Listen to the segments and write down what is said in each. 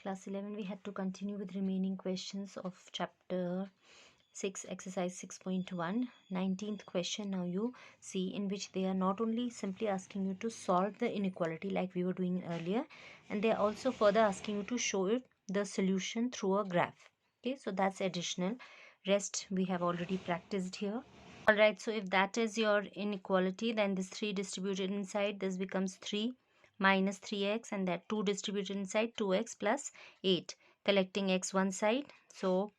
Class 11, we had to continue with remaining questions of chapter 6, exercise 6.1. 19th question now you see, in which they are not only simply asking you to solve the inequality like we were doing earlier, and they are also further asking you to show it the solution through a graph. Okay, so that's additional. Rest we have already practiced here. Alright, so if that is your inequality, then this 3 distributed inside, this becomes 3 minus 3x, and that 2 distributed inside, 2x plus 8. Collecting x one side, so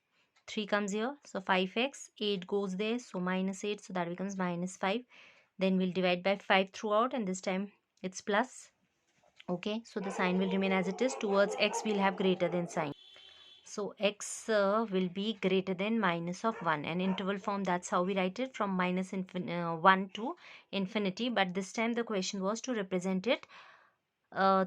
3 comes here, so 5x, 8 goes there, so minus 8, so that becomes minus 5. Then we'll divide by 5 throughout, and this time it's plus. Okay, so the sign will remain as it is. Towards x we'll have greater than sign. So x will be greater than minus of 1, and interval form, that's how we write it, from minus 1 to infinity. But this time the question was to represent it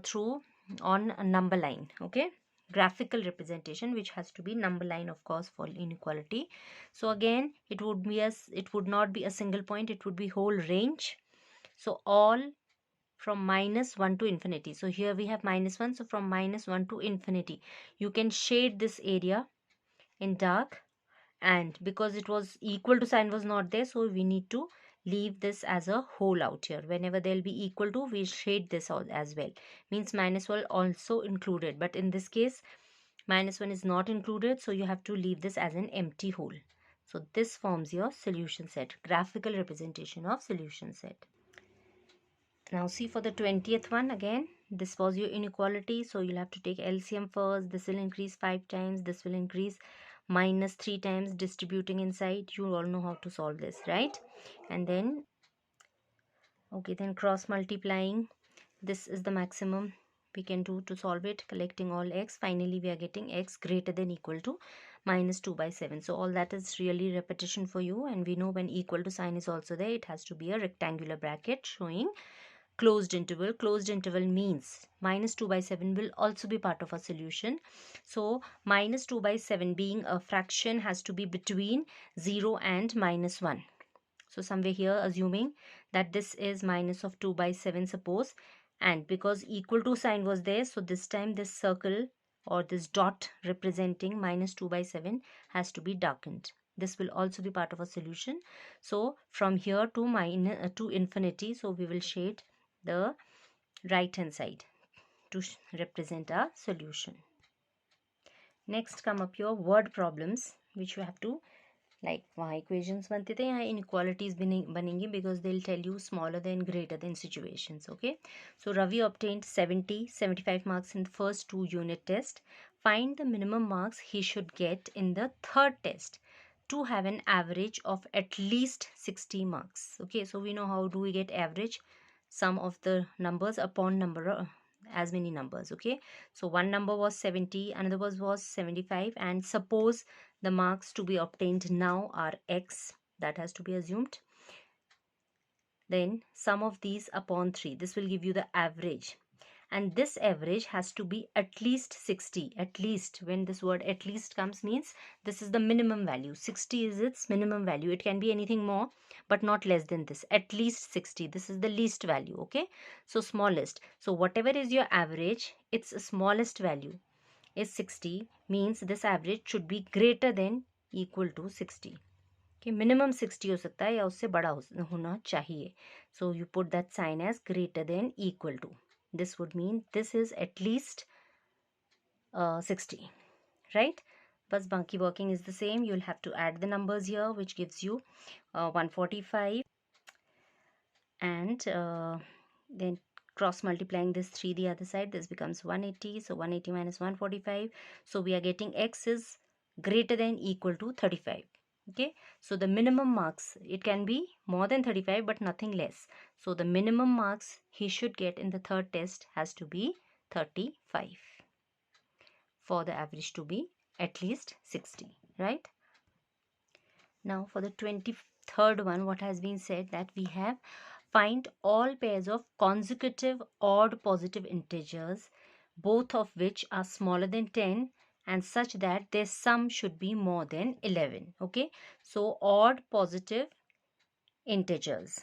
through on a number line. Okay, graphical representation, which has to be number line, of course, for inequality. So again, it would not be a single point, it would be whole range. So all from minus 1 to infinity. So here we have minus 1, so from minus 1 to infinity. You can shade this area in dark, and because it was equal to sign was not there, so we need to leave this as a whole out here. Whenever there will be equal to, we shade this out as well. Means minus 1 also included, but in this case minus 1 is not included, so you have to leave this as an empty hole. So this forms your solution set, graphical representation of solution set. Now see for the 20th one, again this was your inequality, so you'll have to take LCM first. This will increase 5 times, this will increase minus 3 times, distributing inside. You all know how to solve this, right? And then okay, then cross multiplying, this is the maximum we can do to solve it, collecting all x. Finally we are getting x greater than equal to minus 2 by 7. So all that is really repetition for you, and we know when equal to sign is also there, it has to be a rectangular bracket showing closed interval. Closed interval means minus 2 by 7 will also be part of a solution. So minus 2 by 7 being a fraction has to be between 0 and minus 1. So somewhere here, assuming that this is minus of 2 by 7, suppose, and because equal to sign was there, so this time this circle or this dot representing minus 2 by 7 has to be darkened. This will also be part of a solution. So from here to to infinity, so we will shade the right hand side to represent our solution. Next come up your word problems, which you have to, like वहाँ equations बनते थे, यहाँ inequalities बनेंगी, because they'll tell you smaller than greater than situations. Okay, so Ravi obtained 75 marks in the first 2 unit test. Find the minimum marks he should get in the third test to have an average of at least 60 marks. Okay, so we know how do we get average, sum of the numbers upon number, as many numbers. Okay, so one number was 70, another was 75, and suppose the marks to be obtained now are x, that has to be assumed. Then sum of these upon 3, this will give you the average, and this average has to be at least 60. At least, when this word at least comes, means this is the minimum value. 60 is its minimum value. It can be anything more, but not less than this. At least 60, this is the least value. Okay, so smallest. So whatever is your average, its smallest value is 60, means this average should be greater than equal to 60. Okay, minimum 60 हो सकता है या उससे बड़ा होना चाहिए. So you put that sign as greater than equal to. This would mean this is at least 60, right? But Bunky working is the same. You'll have to add the numbers here, which gives you 145, and then cross multiplying this 3 the other side, this becomes 180. So 180 minus 145, so we are getting x is greater than equal to 35. Okay, so the minimum marks, it can be more than 35 but nothing less. So the minimum marks he should get in the third test has to be 35 for the average to be at least 60, right? Now for the 23rd one, what has been said, that we have find all pairs of consecutive odd positive integers, both of which are smaller than 10 and such that their sum should be more than 11. Okay, so odd positive integers.